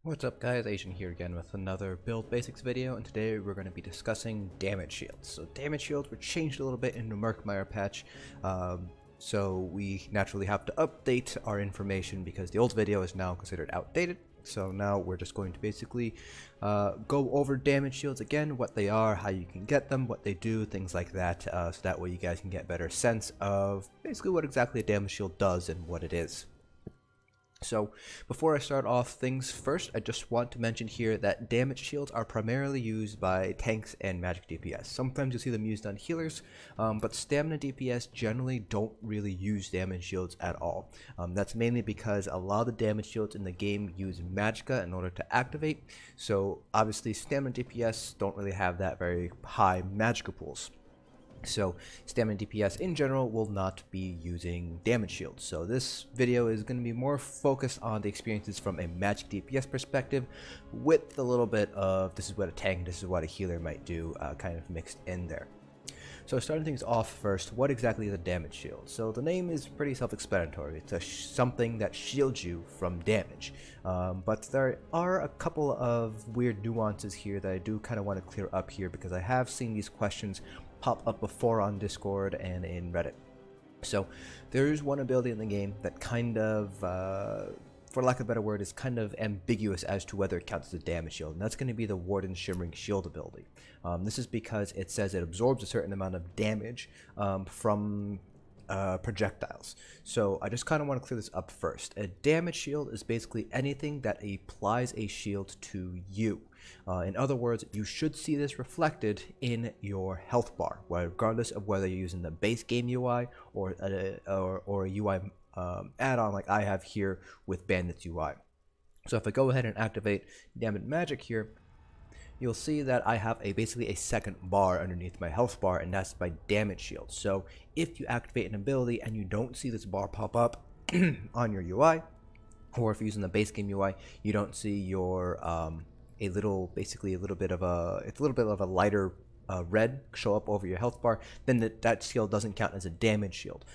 What's up guys, Asian here again with another build basics video, and today we're going to be discussing damage shields. So damage shields were changed a little bit in the Murkmire patch, so we naturally have to update our information because the old video is now considered outdated. So now we're just going to basically go over damage shields again, what they are, how you can get them, what they do, things like that, so that way you guys can get a better sense of basically what exactly a damage shield does and what it is. So before I start off things first, I just want to mention here that damage shields are primarily used by tanks and magic DPS. Sometimes you'll see them used on healers, but stamina DPS generally don't really use damage shields at all. That's mainly because a lot of the damage shields in the game use Magicka in order to activate, so obviously stamina DPS don't really have that very high Magicka pools. So stamina DPS in general will not be using damage shields. So this video is going to be more focused on the experiences from a magic DPS perspective, with a little bit of this is what a tank, this is what a healer might do, kind of mixed in there. So starting things off first, what exactly is a damage shield? So the name is pretty self-explanatory. It's something that shields you from damage. But there are a couple of weird nuances here that I do kind of want to clear up here, because I have seen these questions pop up before on Discord and in Reddit. So there is one ability in the game that kind of, for lack of a better word, is kind of ambiguous as to whether it counts as a damage shield, and that's going to be the Warden's Shimmering Shield ability. This is because it says it absorbs a certain amount of damage from projectiles. So I just kind of want to clear this up first. A damage shield is basically anything that applies a shield to you. In other words, you should see this reflected in your health bar, regardless of whether you're using the base game UI or a UI add-on like I have here with Bandit's UI. So if I go ahead and activate Damage Magic here, you'll see that I have basically a second bar underneath my health bar, and that's my damage shield. So if you activate an ability and you don't see this bar pop up on your UI, or if you're using the base game UI, you don't see your it's a little bit of a lighter red show up over your health bar, then that shield doesn't count as a damage shield.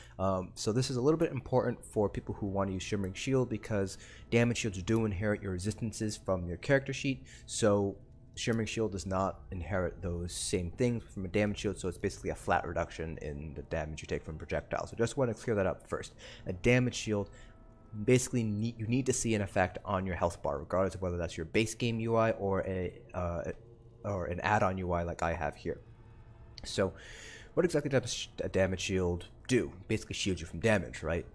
So this is a little bit important for people who want to use Shimmering Shield, because damage shields do inherit your resistances from your character sheet. So Shimmering Shield does not inherit those same things from a damage shield, so it's basically a flat reduction in the damage you take from projectiles. So just want to clear that up first. A damage shield, basically you need to see an effect on your health bar, regardless of whether that's your base game UI or an add-on UI like I have here. So what exactly does a damage shield do? Basically shield you from damage, right?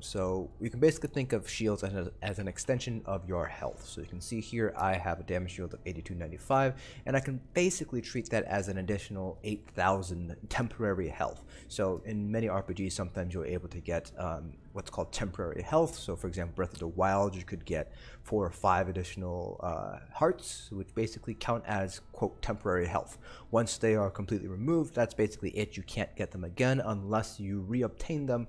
So you can basically think of shields as an extension of your health. So you can see here I have a damage shield of 8295, and I can basically treat that as an additional 8000 temporary health. So in many RPGs, sometimes you're able to get what's called temporary health. So for example, Breath of the Wild, you could get 4 or 5 additional hearts, which basically count as, quote, temporary health. Once they are completely removed, that's basically it. You can't get them again unless you reobtain them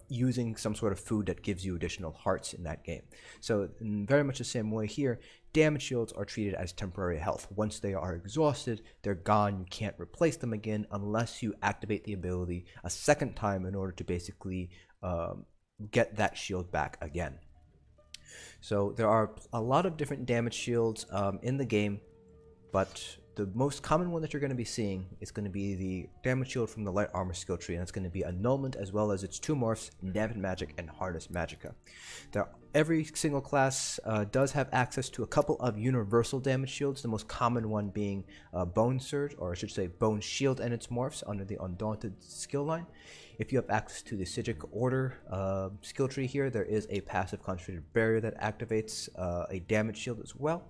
using some sort of food that gives you additional hearts in that game. So in very much the same way here, damage shields are treated as temporary health. Once they are exhausted, they're gone. You can't replace them again unless you activate the ability a second time in order to basically get that shield back again. So there are a lot of different damage shields in the game, but the most common one that you're going to be seeing is going to be the damage shield from the light armor skill tree, and it's going to be Annulment as well as its 2 morphs, Damage Magic and Harness Magicka. Every single class does have access to a couple of universal damage shields, the most common one being Bone Surge, or I should say Bone Shield and its morphs under the Undaunted skill line. If you have access to the Psijic Order skill tree here, there is a passive Concentrated Barrier that activates a damage shield as well,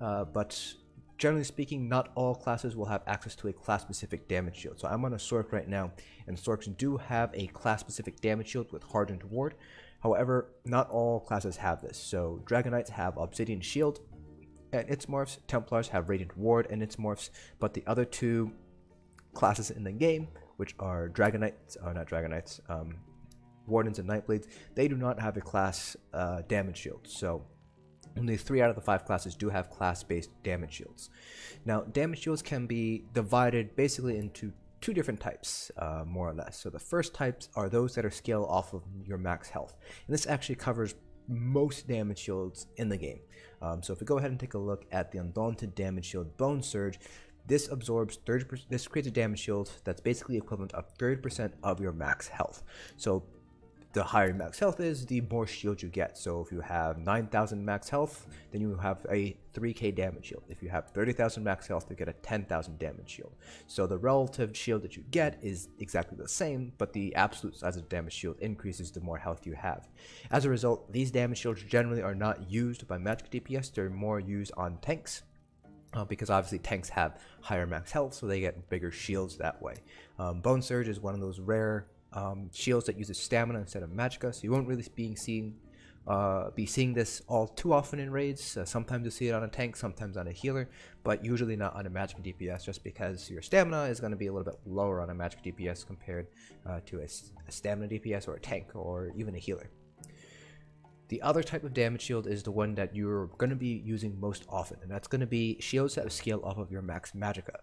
but generally speaking, not all classes will have access to a class-specific damage shield. So I'm on a Sorc right now, and Sorcs do have a class-specific damage shield with Hardened Ward. However, not all classes have this. So Dragon Knights have Obsidian Shield and its morphs, Templars have Radiant Ward and its morphs, but the other 2 classes in the game, which are Wardens and Nightblades, they do not have a class damage shield. So only 3 out of the 5 classes do have class-based damage shields. Now, damage shields can be divided basically into 2 different types, more or less. So the first types are those that are scaled off of your max health. And this actually covers most damage shields in the game. So if we go ahead and take a look at the Undaunted Damage Shield Bone Surge, this absorbs 30%. This creates a damage shield that's basically equivalent of 30% of your max health. So the higher your max health is, the more shield you get. So if you have 9,000 max health, then you have a 3k damage shield. If you have 30,000 max health, you get a 10,000 damage shield. So the relative shield that you get is exactly the same, but the absolute size of the damage shield increases the more health you have. As a result, these damage shields generally are not used by magic DPS. They're more used on tanks. Because obviously tanks have higher max health, so they get bigger shields that way. Bone Surge is one of those rare shields that uses stamina instead of magicka, so you won't really be seeing this all too often in raids. Sometimes you see it on a tank, sometimes on a healer, but usually not on a magic DPS, just because your stamina is going to be a little bit lower on a magic DPS compared to a stamina DPS or a tank or even a healer. The other type of damage shield is the one that you're going to be using most often, and that's going to be shields that scale off of your Max Magicka.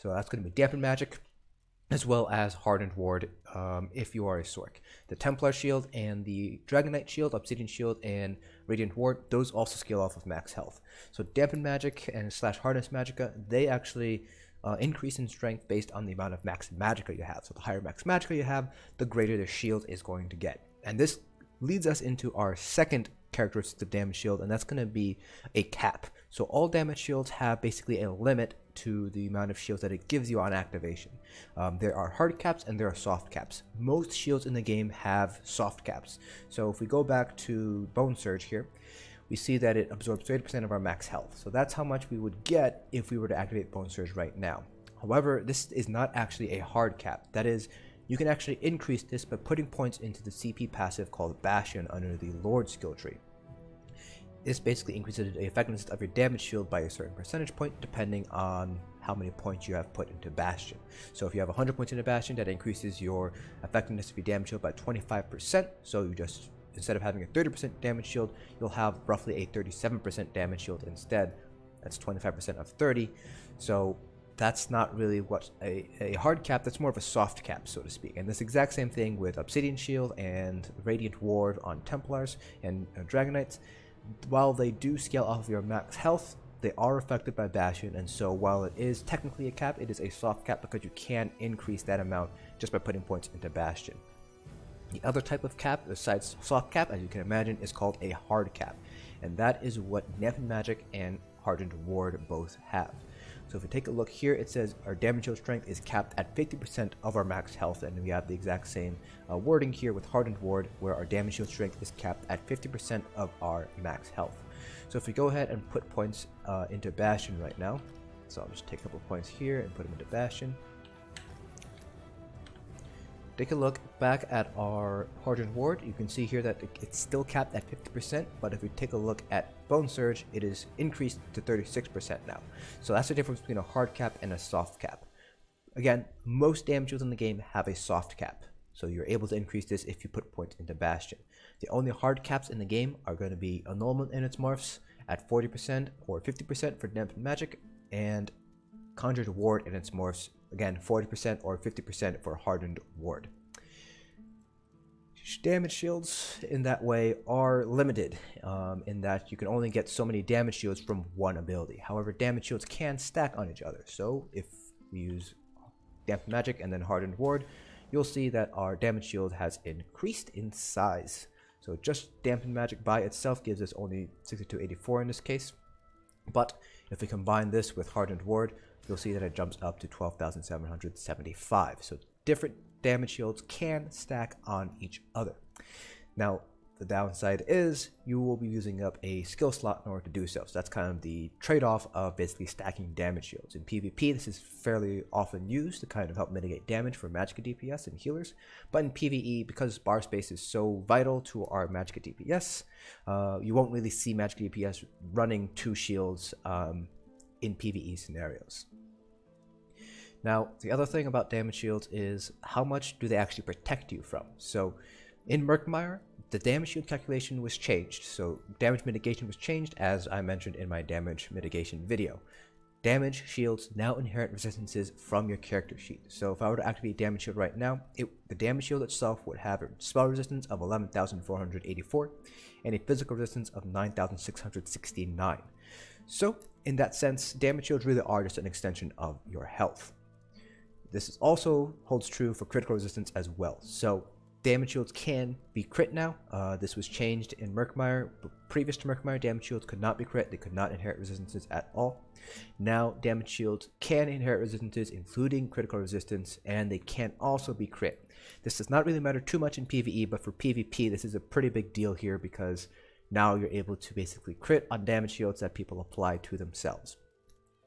So that's going to be Dampen Magic, as well as Hardened Ward if you are a Sorc. The Templar Shield and the Dragonite Shield, Obsidian Shield, and Radiant Ward, those also scale off of max health. So Dampen Magic and / Hardness Magicka, they actually increase in strength based on the amount of Max Magicka you have. So the higher Max Magicka you have, the greater the shield is going to get. And this leads us into our second characteristic of damage shield, and that's going to be a cap. So all damage shields have basically a limit to the amount of shields that it gives you on activation. There are hard caps and there are soft caps. Most shields in the game have soft caps. So if we go back to Bone Surge here, we see that it absorbs 30% of our max health. So that's how much we would get if we were to activate Bone Surge right now. However, this is not actually a hard cap. That is, you can actually increase this by putting points into the CP passive called Bastion under the Lord skill tree. This basically increases the effectiveness of your damage shield by a certain percentage point depending on how many points you have put into Bastion. So if you have 100 points into Bastion, that increases your effectiveness of your damage shield by 25%. So you just, instead of having a 30% damage shield, you'll have roughly a 37% damage shield instead. That's 25% of 30. So that's not really what a hard cap, that's more of a soft cap, so to speak. And this exact same thing with Obsidian Shield and Radiant Ward on Templars and Dragonites. While they do scale off of your max health, they are affected by Bastion, and so while it is technically a cap, it is a soft cap because you can increase that amount just by putting points into Bastion. The other type of cap, besides soft cap, as you can imagine, is called a hard cap, and that is what Dampen Magic and Hardened Ward both have. So if we take a look here, it says our damage shield strength is capped at 50% of our max health, and we have the exact same wording here with Hardened Ward, where our damage shield strength is capped at 50% of our max health. So if we go ahead and put points into Bastion right now, so I'll just take a couple points here and put them into Bastion. Take a look back at our Hardened Ward. You can see here that it's still capped at 50%, but if we take a look at Bone Surge, it is increased to 36% now. So that's the difference between a hard cap and a soft cap. Again, most damage shields in the game have a soft cap, so you're able to increase this if you put points into Bastion. The only hard caps in the game are going to be Annulment and its morphs at 40% or 50% for Dampen Magic, and Conjured Ward and its morphs, again 40% or 50% for Hardened Ward. Damage shields in that way are limited in that you can only get so many damage shields from one ability. However, damage shields can stack on each other. So if we use Dampen Magic and then Hardened Ward, you'll see that our damage shield has increased in size. So just Dampen Magic by itself gives us only 6284 in this case. But if we combine this with Hardened Ward, you'll see that it jumps up to 12,775. So different damage shields can stack on each other. Now, the downside is you will be using up a skill slot in order to do so. So that's kind of the trade-off of basically stacking damage shields. In PvP, this is fairly often used to kind of help mitigate damage for Magicka DPS and healers. But in PvE, because bar space is so vital to our Magicka DPS, you won't really see Magicka DPS running two shields in PvE scenarios. Now, the other thing about damage shields is how much do they actually protect you from. So in Murkmire, the damage shield calculation was changed. So damage mitigation was changed, as I mentioned in my damage mitigation video. damage shields now inherit resistances from your character sheet. So if I were to activate damage shield right now, the damage shield itself would have a spell resistance of 11,484 and a physical resistance of 9,669. So in that sense, damage shields really are just an extension of your health. This also holds true for critical resistance as well. So damage shields can be crit now. This was changed in Murkmire. Previous to Murkmire, damage shields could not be crit. They could not inherit resistances at all. Now damage shields can inherit resistances, including critical resistance, and they can also be crit. This does not really matter too much in PvE, but for PvP, this is a pretty big deal here because now you're able to basically crit on damage shields that people apply to themselves.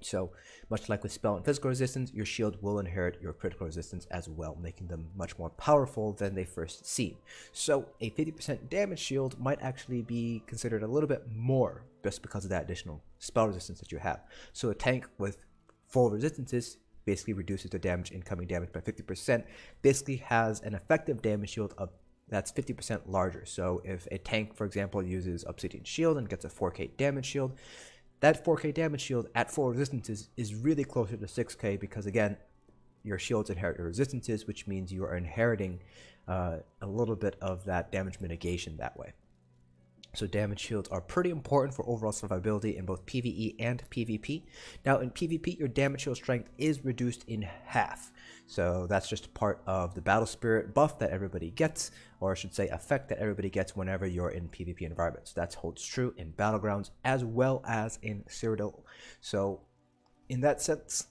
So, much like with spell and physical resistance, your shield will inherit your critical resistance as well, making them much more powerful than they first seem. So, a 50% damage shield might actually be considered a little bit more just because of that additional spell resistance that you have. So, a tank with full resistances basically reduces the incoming damage by 50%, basically has an effective damage shield of that's 50% larger. So, if a tank, for example, uses Obsidian Shield and gets a 4k damage shield, that 4k damage shield at full resistances is really closer to 6k because, again, your shields inherit your resistances, which means you are inheriting a little bit of that damage mitigation that way. So damage shields are pretty important for overall survivability in both PvE and PvP. Now in PvP, your damage shield strength is reduced in half. So that's just part of the battle spirit buff that everybody gets, or I should say effect that everybody gets whenever you're in PvP environments. That holds true in Battlegrounds as well as in Cyrodiil. So in that sense,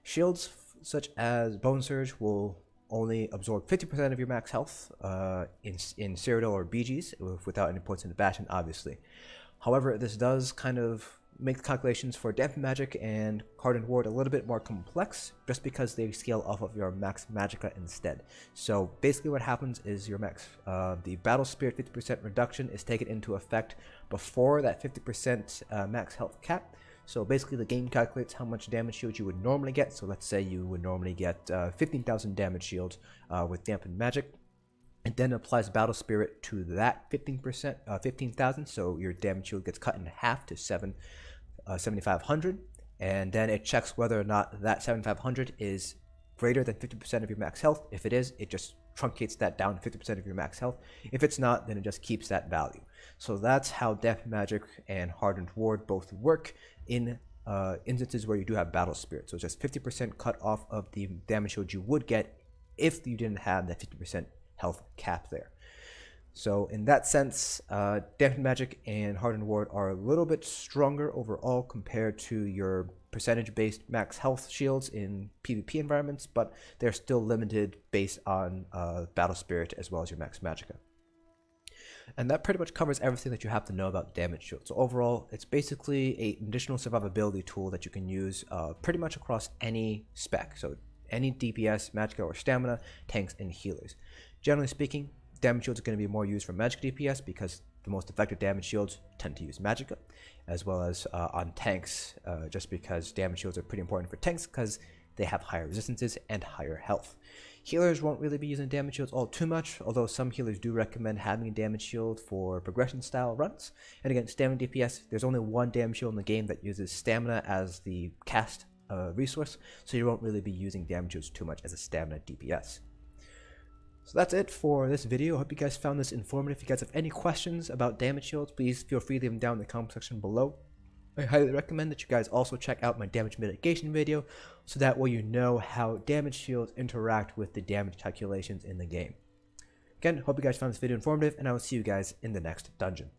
shields such as Bone Surge will only absorb 50% of your max health in Cyrodiil or BGs without any points in the Bastion, obviously. However, this does kind of make the calculations for Dampen Magic and Hardened Ward a little bit more complex just because they scale off of your Max Magicka instead. So basically what happens is your the Battle Spirit 50% reduction is taken into effect before that 50% max health cap. So basically the game calculates how much damage shield you would normally get. So let's say you would normally get 15,000 damage shield with Dampen Magic. It then applies Battle Spirit to that 15,000. So your damage shield gets cut in half to 7,500. And then it checks whether or not that 7,500 is greater than 50% of your max health. If it is, it just truncates that down to 50% of your max health. If it's not, then it just keeps that value. So that's how Dampen Magic and Hardened Ward both work in instances where you do have Battle Spirit. So it's just 50% cut off of the damage shield you would get if you didn't have that 50% health cap there. So in that sense, Dampen Magic and Hardened Ward are a little bit stronger overall compared to your percentage-based max health shields in PvP environments, but they're still limited based on Battle Spirit as well as your Max Magicka. And that pretty much covers everything that you have to know about damage shield. So overall, it's basically an additional survivability tool that you can use pretty much across any spec. So any DPS, Magicka, or Stamina, tanks, and healers. Generally speaking, damage shields are going to be more used for Magicka DPS because the most effective damage shields tend to use Magicka, as well as on tanks, just because damage shields are pretty important for tanks because they have higher resistances and higher health. Healers won't really be using damage shields all too much, although some healers do recommend having a damage shield for progression style runs. And again, Stamina DPS, there's only one damage shield in the game that uses Stamina as the cast resource, so you won't really be using damage shields too much as a Stamina DPS. So that's it for this video. I hope you guys found this informative. If you guys have any questions about damage shields, please feel free to leave them down in the comment section below. I highly recommend that you guys also check out my damage mitigation video, so that way you know how damage shields interact with the damage calculations in the game. Again, hope you guys found this video informative, and I will see you guys in the next dungeon.